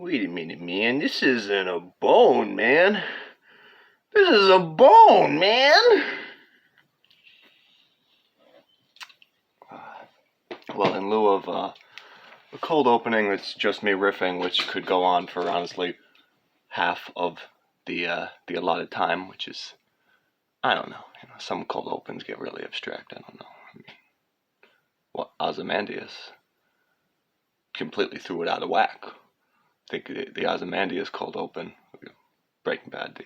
Wait a minute, man. This isn't a bone, man. This is a bone, man. Well, in lieu of a cold opening that's just me riffing, which could go on for honestly half of the allotted time, which is, I don't know. Some cold opens get really abstract. I don't know. Well, Ozymandias completely threw it out of whack. I think the Ozymandias cold open, Breaking Bad, the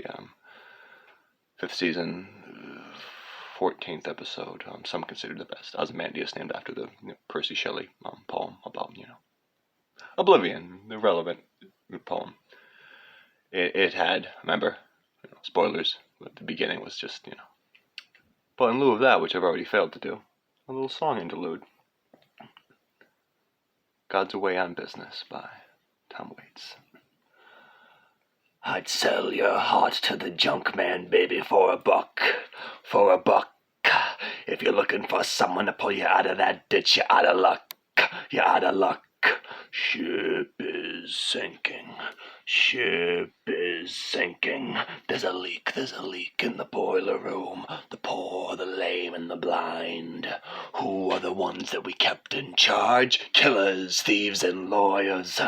5th season, 14th episode. Some consider the best. Ozymandias, named after the Percy Shelley poem about Oblivion, the relevant poem. It had, remember, spoilers. The beginning was just But in lieu of that, which I've already failed to do, a little song interlude. God's Away on Business by Tom Waits. I'd sell your heart to the junk man, baby, for a buck. For a buck. If you're looking for someone to pull you out of that ditch, you're out of luck. You're out of luck. Ship is sinking. Ship is sinking. There's a leak in the boiler room. The poor, the lame, and the blind. Who are the ones that we kept in charge? Killers, thieves, and lawyers.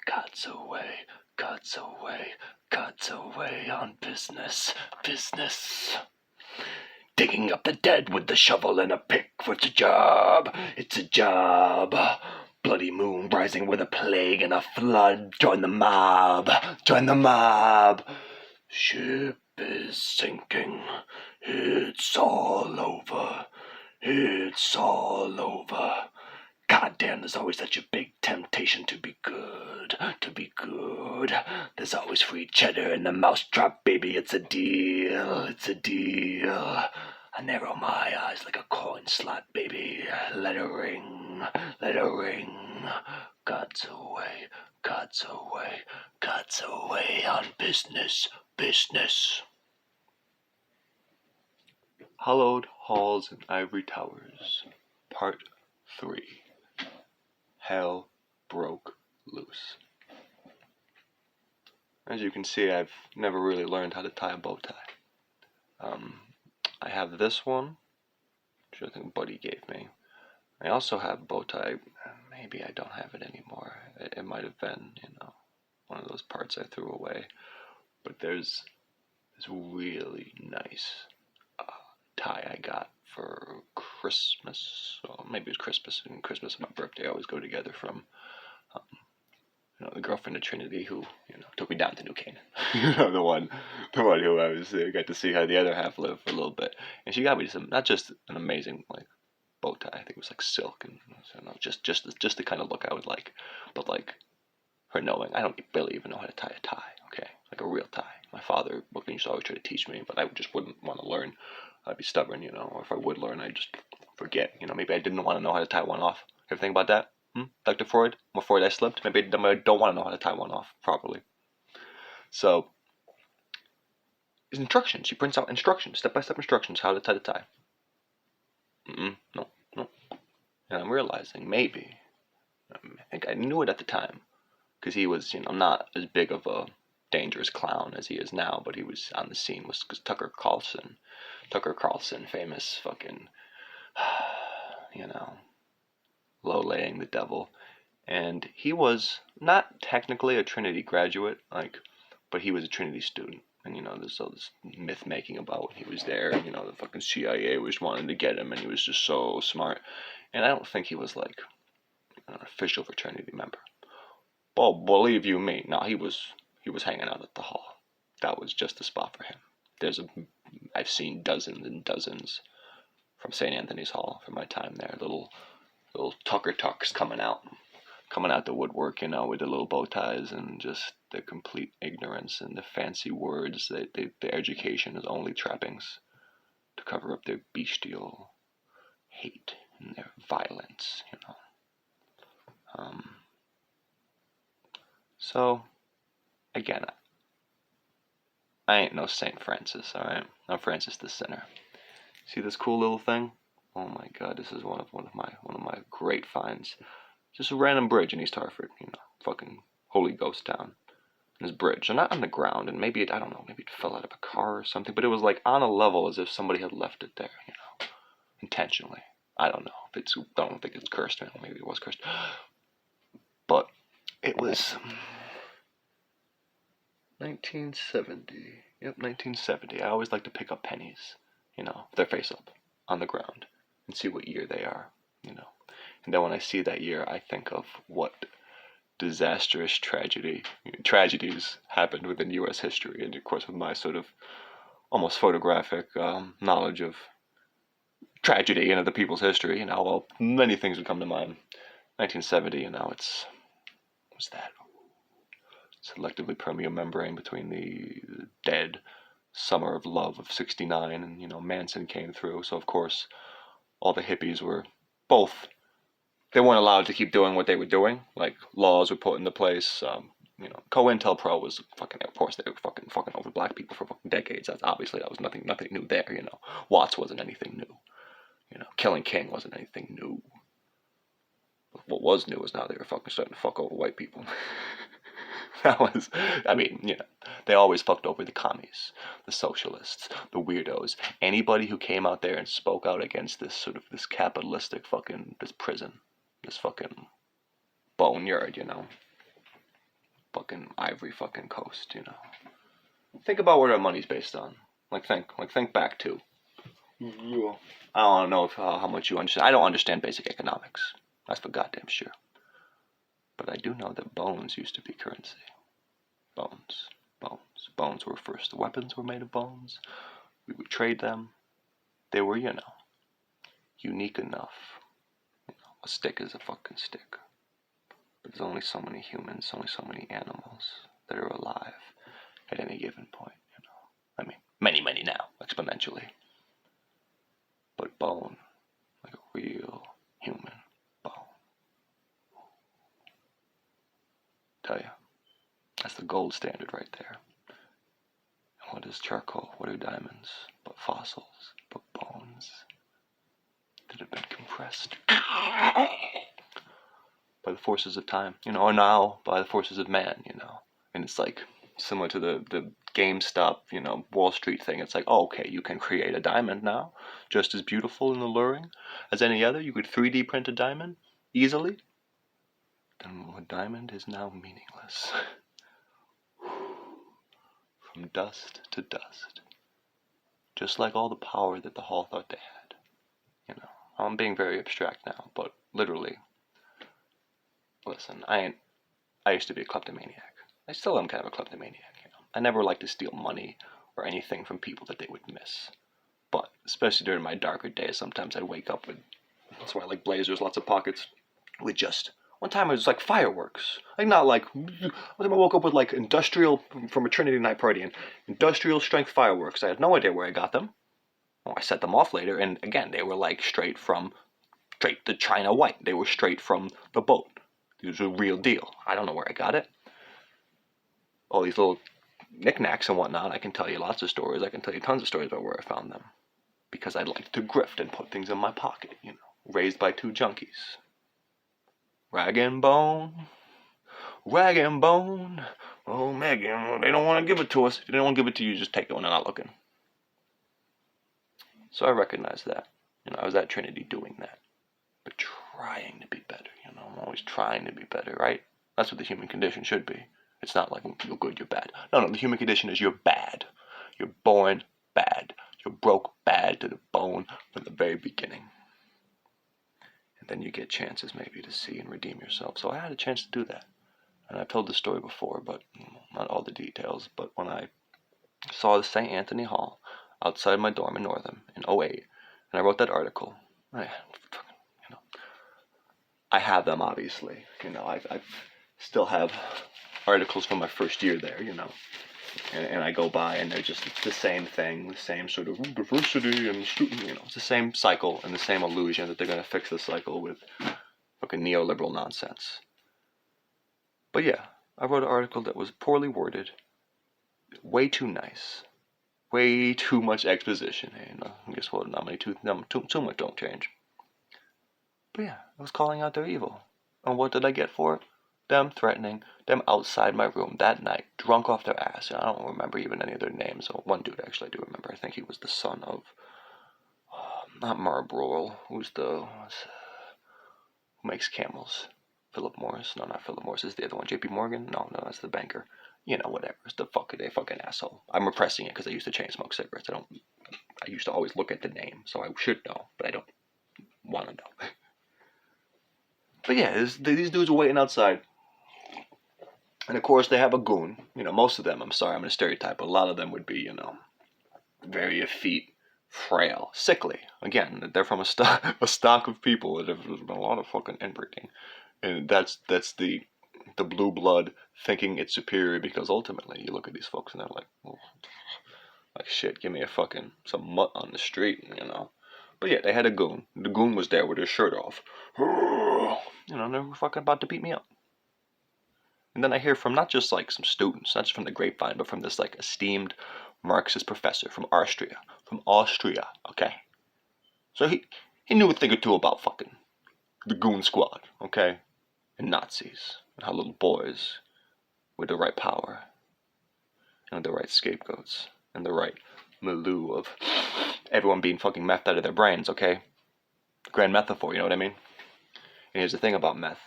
God's away, God's away, God's away on business, business. Digging up the dead with the shovel and a pick. It's a job, it's a job. Bloody moon rising with a plague and a flood. Join the mob, join the mob. Ship is sinking. It's all over. It's all over. God damn, there's always such a big temptation to be good, to be good. There's always free cheddar in the mousetrap, baby. It's a deal, it's a deal. I narrow my eyes like a coin slot, baby. Let her ring, let her ring. God's away, God's away, God's away on business, business. Hollowed Halls and Ivory Towers, Part 3. Hell broke loose. As you can see, I've never really learned how to tie a bow tie. I have this one, which I think Buddy gave me. I also have a bow tie. Maybe I don't have it anymore. It might have been, one of those parts I threw away. But there's this really nice tie I got for Christmas. Well, maybe it was Christmas, and Christmas and my birthday always go together, from the girlfriend of Trinity who took me down to New Canaan. the one who I was got to see how the other half lived for a little bit, and she got me some, not just an amazing bow tie. I think it was silk, and just the kind of look I would like, but her knowing I don't barely even know how to tie a tie. Okay, like a real tie. My father used to always try to teach me, but I just wouldn't want to learn. I'd be stubborn, or if I would learn, I'd just forget. Maybe I didn't want to know how to tie one off. Ever think about that? Dr. Freud? Before I slipped? Maybe I don't want to know how to tie one off properly. So, instructions. She prints out instructions, step-by-step instructions, how to tie the tie. No. And I'm realizing, maybe, I think I knew it at the time, because he was, not as big of a dangerous clown as he is now, but he was on the scene, was Tucker Carlson, famous fucking, low-laying the devil, and he was not technically a Trinity graduate, but he was a Trinity student, and there's all this myth-making about when he was there, the fucking CIA was wanting to get him, and he was just so smart, and I don't think he was an official fraternity member. Well, believe you me, no, he was hanging out at the hall. That was just the spot for him. I've seen dozens and dozens from St. Anthony's Hall from my time there. Little Tucker Tucks coming out the woodwork, with the little bow ties and just the complete ignorance and the fancy words that their education is only trappings to cover up their bestial hate and their violence, So, again, I ain't no St. Francis, alright? I'm Francis the Sinner. See this cool little thing? Oh my god, this is one of my great finds. Just a random bridge in East Hartford, fucking Holy Ghost Town. This bridge, and not on the ground, and maybe I don't know, maybe it fell out of a car or something, but it was like on a level as if somebody had left it there, intentionally. I don't know if it's, I don't think it's cursed, maybe it was cursed, but it was 1970. Yep, 1970. I always like to pick up pennies, their face up on the ground and see what year they are, and then when I see that year, I think of what disastrous tragedies happened within U.S. history, and of course with my sort of almost photographic knowledge of tragedy and the people's history, well, many things would come to mind. 1970, what's that? Selectively permeable membrane between the dead summer of love of '69, and Manson came through, so of course all the hippies were both. They weren't allowed to keep doing what they were doing. Like, laws were put into place. COINTELPRO was fucking, of course, they were fucking over black people for fucking decades. That was nothing new there, Watts wasn't anything new. Killing King wasn't anything new. What was new is now they were fucking starting to fuck over white people. That was, they always fucked over the commies, the socialists, the weirdos, anybody who came out there and spoke out against this capitalistic this prison. This fucking boneyard, Fucking Ivory fucking coast, Think about what our money's based on. Think back to. I don't know how much you understand. I don't understand basic economics. That's for goddamn sure. But I do know that bones used to be currency. Bones were first. The weapons were made of bones. We would trade them. They were, unique enough. A stick is a fucking stick. But there's only so many humans, only so many animals that are alive at any given point, many now, exponentially. But bone, like a real human bone. Tell you, that's the gold standard right there. And what is charcoal? What are diamonds? But fossils, but bones that have been compressed by the forces of time, or now by the forces of man, And it's like similar to the GameStop, Wall Street thing. It's like, oh, okay, you can create a diamond now, just as beautiful and alluring as any other. You could 3D print a diamond easily. Then a diamond is now meaningless. From dust to dust. Just like all the power that the Hall thought they had. I'm being very abstract now, but literally, listen, I used to be a kleptomaniac. I still am kind of a kleptomaniac, I never like to steal money or anything from people that they would miss. But especially during my darker days, sometimes I'd wake up with, that's why I like blazers, lots of pockets, with just, one time it was like fireworks. One time I woke up with industrial, from a Trinity night party, and industrial strength fireworks. I had no idea where I got them. Well, I set them off later, and again, they were straight to China white. They were straight from the boat. These were real deal. I don't know where I got it. All these little knickknacks and whatnot, I can tell you lots of stories. I can tell you tons of stories about where I found them. Because I'd like to grift and put things in my pocket, Raised by two junkies. Rag and bone. Oh, Megan, they don't want to give it to us. If they don't want to give it to you, just take it when they're not looking. So I recognized that. I was at Trinity doing that. But trying to be better, I'm always trying to be better, right? That's what the human condition should be. It's not like you're good, you're bad. No, the human condition is you're bad. You're born bad. You're broke bad to the bone from the very beginning. And then you get chances maybe to see and redeem yourself. So I had a chance to do that. And I've told this story before, but not all the details. But when I saw the St. Anthony Hall outside my dorm in Northam in '08, and I wrote that article, I have them, obviously. I still have articles from my first year there, and I go by and they're just the same thing, the same sort of diversity and it's the same cycle and the same illusion that they're going to fix the cycle with fucking neoliberal nonsense. But yeah, I wrote an article that was poorly worded, way too nice, way too much exposition, and guess what, too much don't change. But yeah, I was calling out their evil. And what did I get for it? them threatening, them outside my room that night, drunk off their ass. And I don't remember even any of their names. So one dude actually I do remember. I think he was the son of, not Marlboro, who makes camels? Philip Morris? No, not Philip Morris. Is the other one J.P. Morgan? No, that's the banker. You know, whatever. It's the fucking asshole. I'm repressing it because I used to chain smoke cigarettes. I used to always look at the name, so I should know, but I don't want to know. But yeah, these dudes were waiting outside. And of course, they have a goon. You know, most of them, I'm sorry, I'm going to stereotype, but a lot of them would be, you know, very effete, frail, sickly. Again, they're from a stock of people that have been a lot of fucking inbreeding. And that's the blue blood thinking it's superior, because ultimately you look at these folks and they're like, well, like shit, give me some mutt on the street, you know. But yeah, they had a goon. The goon was there with his shirt off. You know, they were fucking about to beat me up. And then I hear from not just like some students, not just from the grapevine, but from this like esteemed Marxist professor from Austria. Okay? So he knew a thing or two about fucking the goon squad, okay? And Nazis. And how little boys with the right power and the right scapegoats and the right milieu of everyone being fucking methed out of their brains, okay? Grand metaphor, you know what I mean? And here's the thing about meth.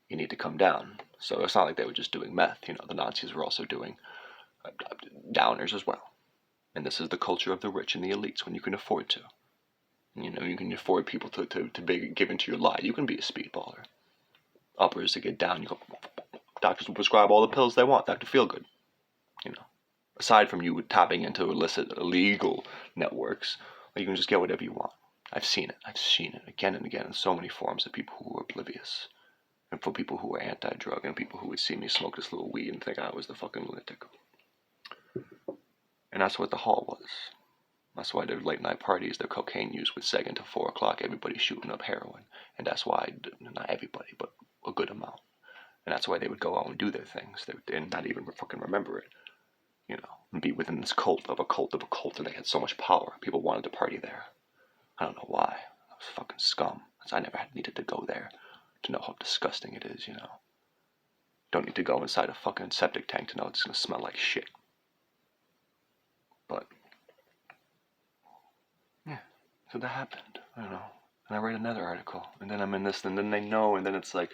You need to come down. So it's not like they were just doing meth. You know, the Nazis were also doing downers as well. And this is the culture of the rich and the elites when you can afford to. You know, you can afford people to be given to your lie. You can be a speedballer. Uppers to get down. You go, doctors will prescribe all the pills they want. Dr. Feelgood. You know, aside from you tapping into illegal networks, you can just get whatever you want. I've seen it again and again in so many forms of people who were oblivious. And for people who were anti-drug, and people who would see me smoke this little weed and think I was the fucking lunatic. And that's what the hall was. That's why their late night parties, their cocaine use would seg into 4 o'clock, everybody shooting up heroin. And that's why, not everybody, but a good amount. And that's why they would go out and do their things. They would not even fucking remember it. You know, and be within this cult of a cult, and they had so much power. People wanted to party there. I don't know why. That was fucking scum. I never needed to go there to know how disgusting it is, you know. Don't need to go inside a fucking septic tank to know it's gonna smell like shit. But yeah, so that happened, you know. And I read another article, and then I'm in this, and then they know, and then it's like,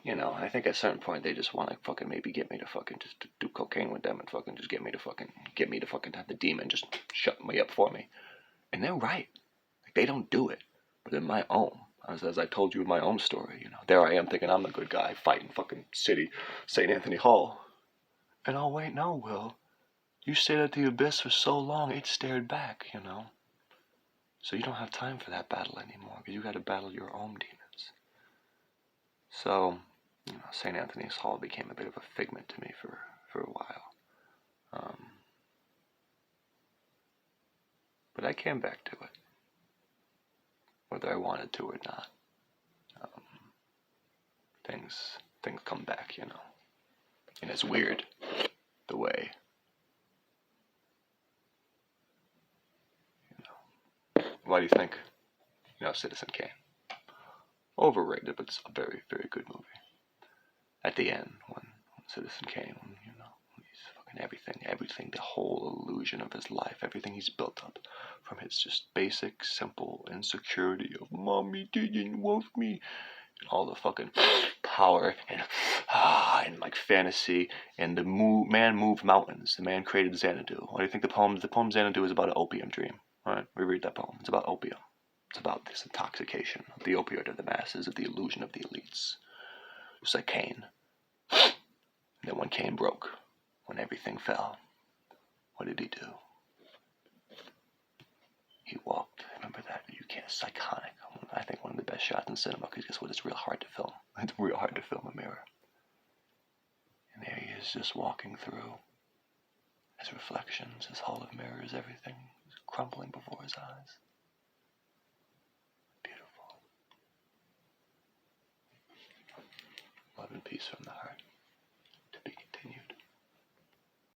you know, I think at a certain point they just want to fucking maybe get me to fucking just do cocaine with them and fucking just get me to fucking have the demon just shut me up for me. And they're right. Like, they don't do it. But in my own, as I told you in my own story, you know, there I am thinking I'm the good guy fighting fucking St. Anthony Hall. And oh wait, no, Will. You stayed at the abyss for so long, it stared back, you know. So you don't have time for that battle anymore, because you got to battle your own demons. So, you know, St. Anthony's Hall became a bit of a figment to me for a while. But I came back to it, whether I wanted to or not. Things come back, you know. And it's weird the way, you know. Why do you think, you know, Citizen Kane? Overrated, but it's a very, very good movie. At the end, when Citizen Kane, you know, he's fucking everything, the whole illusion of his life, everything he's built up, from his just basic, simple insecurity of mommy didn't love me, and all the fucking power and like fantasy, and the man moved mountains. The man created Xanadu. What do you think the poem Xanadu is about? An opium dream. All right, we read that poem. It's about opium. It's about this intoxication of the opioid of the masses, of the illusion of the elites. Just like Cain. And then when Cain broke, when everything fell, what did he do? He walked. Remember that? You can't. It's iconic. I think one of the best shots in cinema, because guess what? It's real hard to film. It's real hard to film a mirror. And there he is, just walking through his reflections, his hall of mirrors, everything is crumbling before his eyes. Beautiful. Love and peace from the heart.